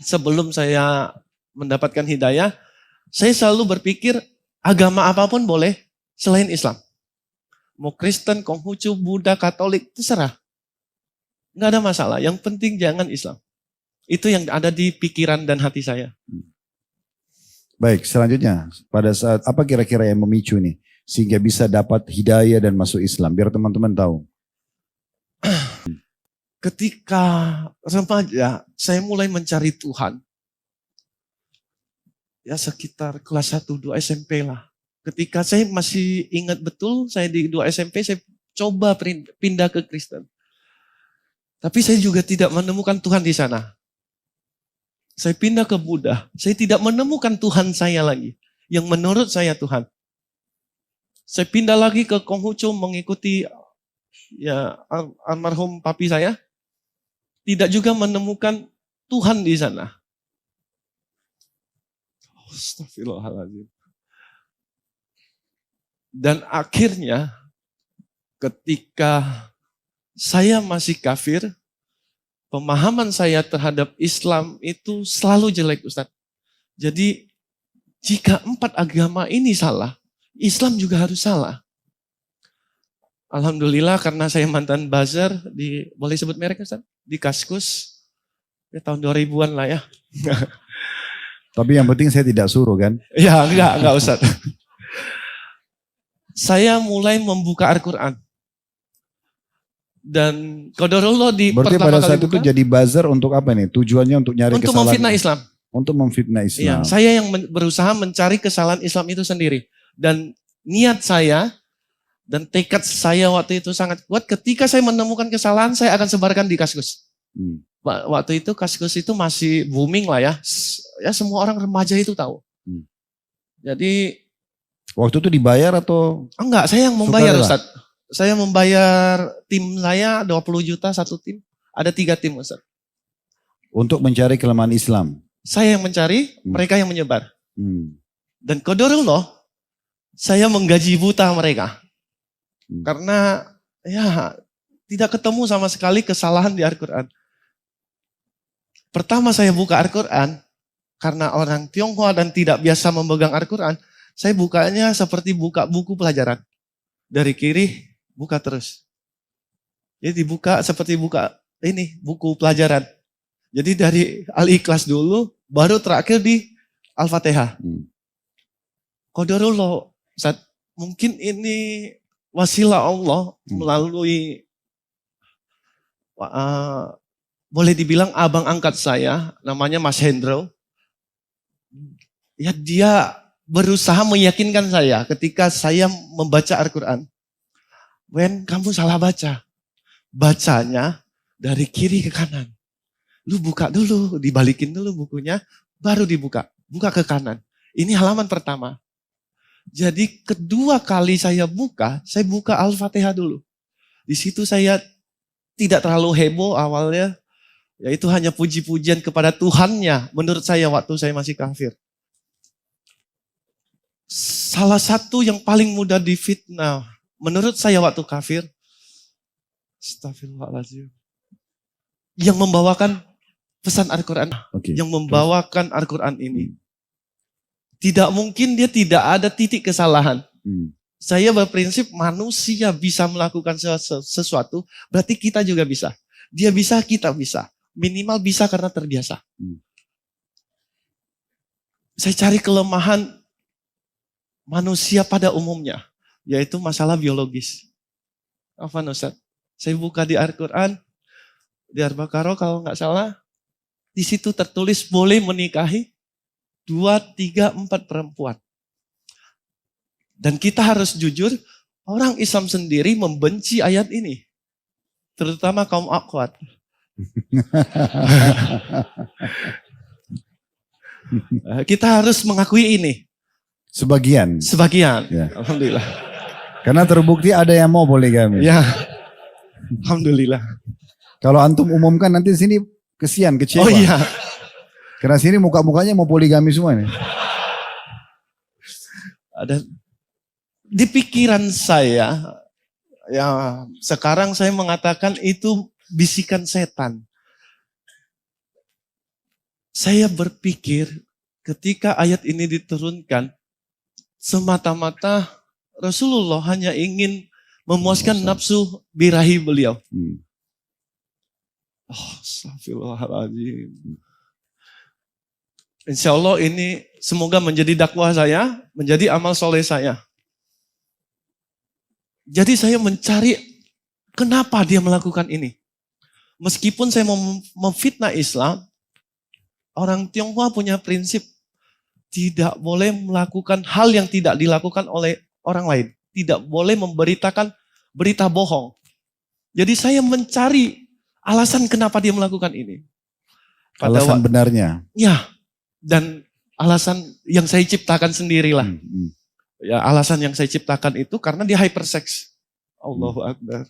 sebelum saya mendapatkan hidayah, saya selalu berpikir agama apapun boleh selain Islam. Mau Kristen, Konghucu, Buddha, Katolik, terserah. Nggak ada masalah, yang penting jangan Islam. Itu yang ada di pikiran dan hati saya. Baik, selanjutnya pada saat apa kira-kira yang memicu nih sehingga bisa dapat hidayah dan masuk Islam biar teman-teman tahu. Ketika remaja, saya mulai mencari Tuhan. Ya sekitar kelas 1, 2 SMP lah. Ketika saya masih ingat betul, saya di 2 SMP, saya coba pindah ke Kristen. Tapi saya juga tidak menemukan Tuhan di sana. Saya pindah ke Buddha, saya tidak menemukan Tuhan saya lagi. Yang menurut saya Tuhan. Saya pindah lagi ke Konghucu mengikuti ya almarhum papi saya. Tidak juga menemukan Tuhan di sana. Astagfirullahaladzim. Dan akhirnya ketika saya masih kafir, pemahaman saya terhadap Islam itu selalu jelek, Ustadz. Jadi jika 4 agama ini salah, Islam juga harus salah. Alhamdulillah karena saya mantan buzzer di, boleh sebut merek Ustadz? Di Kaskus, ya tahun 2000-an lah ya. Tapi yang penting saya tidak suruh kan? Ya enggak Ustadz. Saya mulai membuka Al-Quran. Dan qadarullah di berarti pertama pada saat kali itu jadi buzzer untuk apa nih? Tujuannya untuk nyari untuk kesalahan. memfitnah Islam. Untuk memfitnah Islam. Ya, saya yang berusaha mencari kesalahan Islam itu sendiri. Dan niat saya dan tekad saya waktu itu sangat kuat. Ketika saya menemukan kesalahan, saya akan sebarkan di Kaskus. Waktu itu Kaskus itu masih booming lah ya. Ya semua orang remaja itu tahu. Jadi waktu itu dibayar atau? Enggak, saya yang membayar Ustaz. Saya membayar tim saya 20 juta satu tim. Ada 3 tim Ustaz. Untuk mencari kelemahan Islam. Saya yang mencari, mereka yang menyebar. Dan qadarullah, saya menggaji buta mereka. Karena ya tidak ketemu sama sekali kesalahan di Al-Quran. Pertama saya buka Al-Quran, karena orang Tionghoa dan tidak biasa memegang Al-Quran, saya bukanya seperti buka buku pelajaran. Dari kiri, buka terus. Jadi dibuka seperti buka ini, buku pelajaran. Jadi dari Al-Ikhlas dulu, baru terakhir di Al-Fatihah. Qadarullah, Ustaz, mungkin ini wasilah Allah melalui, boleh dibilang abang angkat saya, namanya Mas Hendro. Ya dia berusaha meyakinkan saya ketika saya membaca Al-Quran. Wen, kamu salah baca. Bacanya dari kiri ke kanan. Lu buka dulu, dibalikin dulu bukunya, baru dibuka. Buka ke kanan. Ini halaman pertama. Jadi kedua kali saya buka Al-Fatihah dulu. Di situ saya tidak terlalu heboh awalnya. Yaitu hanya puji-pujian kepada Tuhannya menurut saya waktu saya masih kafir. Salah satu yang paling mudah difitnah menurut saya waktu kafir, astagfirullahaladzim, yang membawakan pesan Al-Quran, yang membawakan Al-Quran ini. Tidak mungkin dia tidak ada titik kesalahan. Saya berprinsip manusia bisa melakukan sesuatu, berarti kita juga bisa. Dia bisa, kita bisa. Minimal bisa karena terbiasa. Saya cari kelemahan manusia pada umumnya, yaitu masalah biologis. Apa Ustaz? Saya buka di Al-Quran, di Al-Baqarah kalau nggak salah, di situ tertulis boleh menikahi 2, 3, 4 perempuan. Dan kita harus jujur, orang Islam sendiri membenci ayat ini. Terutama kaum akhwat. Kita harus mengakui ini. Sebagian. Ya. Alhamdulillah. Karena terbukti ada yang mau poligami. Ya. Alhamdulillah. Kalau antum umumkan nanti sini kesian, kecewa. Oh iya. Karena sini muka-mukanya mau poligami semua nih. Ada di pikiran saya, ya sekarang saya mengatakan itu bisikan setan. Saya berpikir ketika ayat ini diturunkan, semata-mata Rasulullah hanya ingin memuaskan nafsu birahi beliau. Oh, astagfirullahaladzim. Insya Allah ini semoga menjadi dakwah saya, menjadi amal soleh saya. Jadi saya mencari kenapa dia melakukan ini. Meskipun saya mau memfitnah Islam, orang Tionghoa punya prinsip tidak boleh melakukan hal yang tidak dilakukan oleh orang lain. Tidak boleh memberitakan berita bohong. Jadi saya mencari alasan kenapa dia melakukan ini. Alasan benarnya. Ya, dan alasan yang saya ciptakan sendirilah. Ya, alasan yang saya ciptakan itu karena dia hypersex. Allahu Akbar.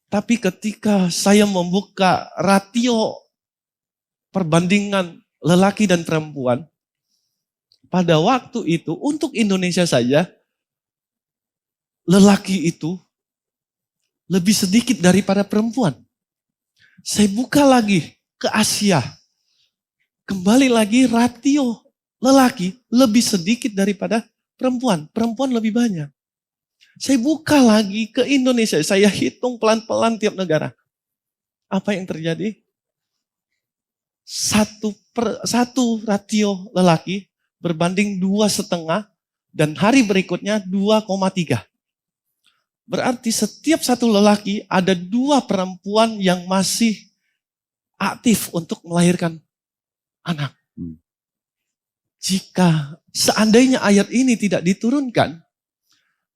Tapi ketika saya membuka ratio perbandingan lelaki dan perempuan, pada waktu itu untuk Indonesia saja, lelaki itu lebih sedikit daripada perempuan. Saya buka lagi ke Asia. Kembali lagi ratio lelaki lebih sedikit daripada perempuan. Perempuan lebih banyak. Saya buka lagi ke Indonesia. Saya hitung pelan-pelan tiap negara. Apa yang terjadi? Satu ratio lelaki berbanding 2,5 dan hari berikutnya 2,3. Berarti setiap satu lelaki ada 2 perempuan yang masih aktif untuk melahirkan anak. Jika seandainya ayat ini tidak diturunkan,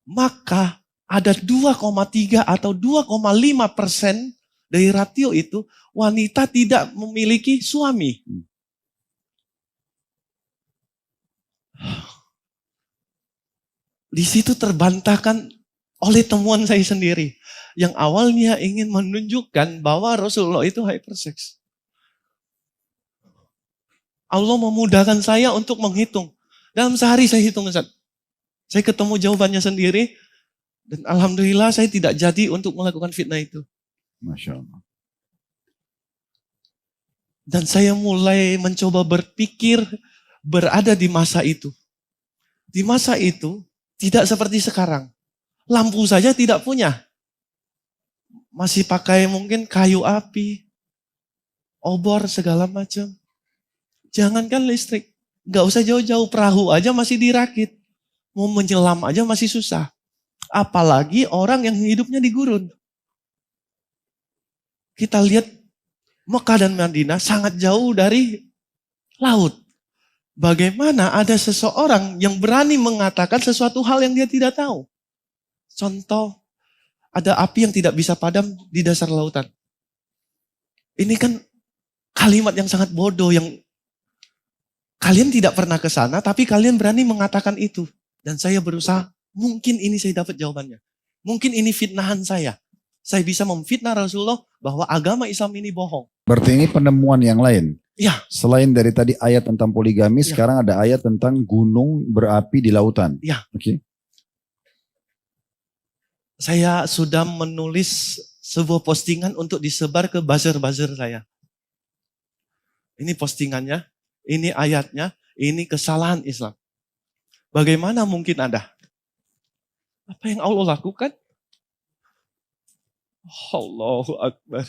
maka ada 2,3 atau 2,5% dari ratio itu wanita tidak memiliki suami. Di situ terbantahkan oleh temuan saya sendiri. Yang awalnya ingin menunjukkan bahwa Rasulullah itu hypersex. Allah memudahkan saya untuk menghitung. Dalam sehari saya hitung, Ustaz. Saya ketemu jawabannya sendiri. Dan alhamdulillah saya tidak jadi untuk melakukan fitnah itu. Masya Allah. Dan saya mulai mencoba berpikir berada di masa itu. Di masa itu tidak seperti sekarang. Lampu saja tidak punya. Masih pakai mungkin kayu api, obor segala macam. Jangankan listrik. Gak usah jauh-jauh, perahu aja masih dirakit. Mau menyelam aja masih susah. Apalagi orang yang hidupnya di gurun. Kita lihat Mekah dan Madinah sangat jauh dari laut. Bagaimana ada seseorang yang berani mengatakan sesuatu hal yang dia tidak tahu. Contoh, ada api yang tidak bisa padam di dasar lautan. Ini kan kalimat yang sangat bodoh yang kalian tidak pernah ke sana, tapi kalian berani mengatakan itu. Dan saya berusaha, mungkin ini saya dapat jawabannya. Mungkin ini fitnahan saya. Saya bisa memfitnah Rasulullah bahwa agama Islam ini bohong. Berarti ini penemuan yang lain. Ya. Selain dari tadi ayat tentang poligami, sekarang ada ayat tentang gunung berapi di lautan. Ya. Oke. Saya sudah menulis sebuah postingan untuk disebar ke buzzer-buzzer saya. Ini postingannya, ini ayatnya, ini kesalahan Islam. Bagaimana mungkin ada? Apa yang Allah lakukan? Allahu Akbar.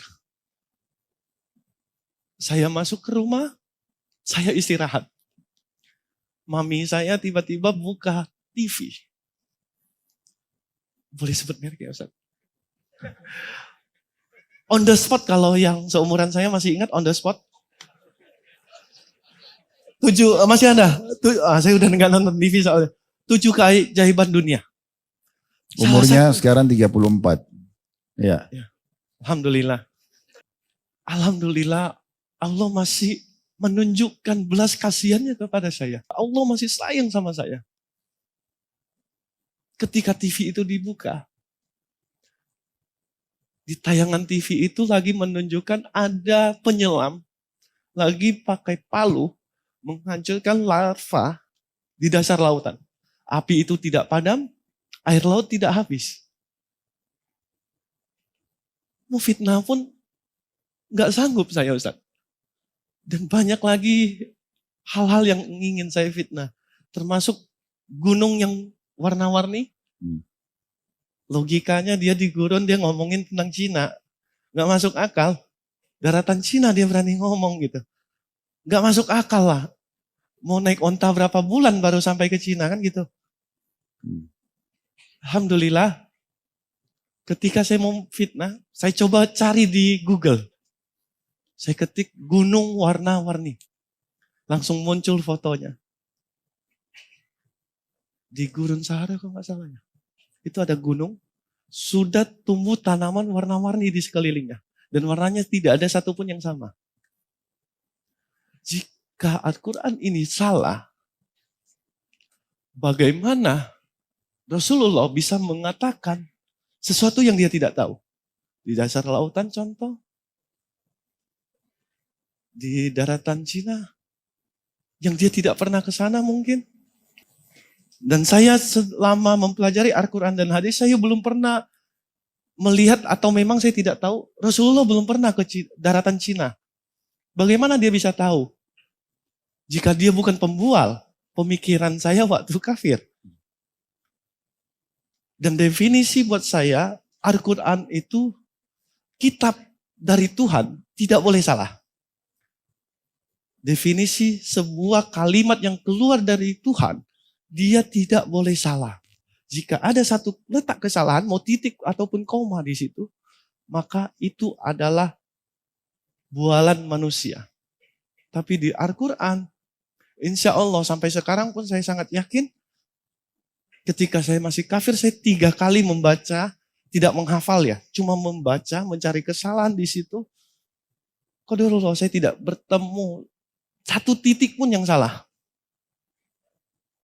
Saya masuk ke rumah, saya istirahat. Mami saya tiba-tiba buka TV. Boleh sebut merek ya Ustaz? On the spot, kalau yang seumuran saya masih ingat on the spot. 7, masih ada? Saya udah nggak nonton TV soalnya. 7 keajaiban dunia. Umurnya sekarang 34. Ya. Alhamdulillah. Alhamdulillah Allah masih menunjukkan belas kasihannya kepada saya. Allah masih sayang sama saya. Ketika TV itu dibuka, di tayangan TV itu lagi menunjukkan ada penyelam lagi pakai palu menghancurkan larva di dasar lautan. Api itu tidak padam, air laut tidak habis. Mau fitnah pun Nggak sanggup saya Ustaz. Dan banyak lagi hal-hal yang ingin saya fitnah. Termasuk gunung yang warna-warni. Logikanya dia di gurun, dia ngomongin tentang Cina. Nggak masuk akal. Daratan Cina dia berani ngomong gitu. Nggak masuk akal lah. Mau naik onta berapa bulan baru sampai ke Cina kan gitu. Alhamdulillah. Ketika saya mau fitnah, saya coba cari di Google. Saya ketik gunung warna-warni. Langsung muncul fotonya. Di Gurun Sahara kalau nggak salahnya. Itu ada gunung, sudah tumbuh tanaman warna-warni di sekelilingnya. Dan warnanya tidak ada satupun yang sama. Jika Al-Quran ini salah, bagaimana Rasulullah bisa mengatakan sesuatu yang dia tidak tahu? Di dasar lautan contoh, di daratan Cina, yang dia tidak pernah ke sana mungkin. Dan saya selama mempelajari Al-Quran dan hadis, saya belum pernah melihat atau memang saya tidak tahu, Rasulullah belum pernah ke daratan Cina. Bagaimana dia bisa tahu? Jika dia bukan pembual pemikiran saya waktu kafir. Dan definisi buat saya, Al-Quran itu kitab dari Tuhan, tidak boleh salah. Definisi sebuah kalimat yang keluar dari Tuhan, dia tidak boleh salah. Jika ada satu letak kesalahan, mau titik ataupun koma di situ, maka itu adalah bualan manusia. Tapi di Al-Quran, insya Allah sampai sekarang pun saya sangat yakin, ketika saya masih kafir, saya 3 kali membaca, tidak menghafal ya, cuma membaca, mencari kesalahan di situ. Qadarullah, saya tidak bertemu satu titik pun yang salah.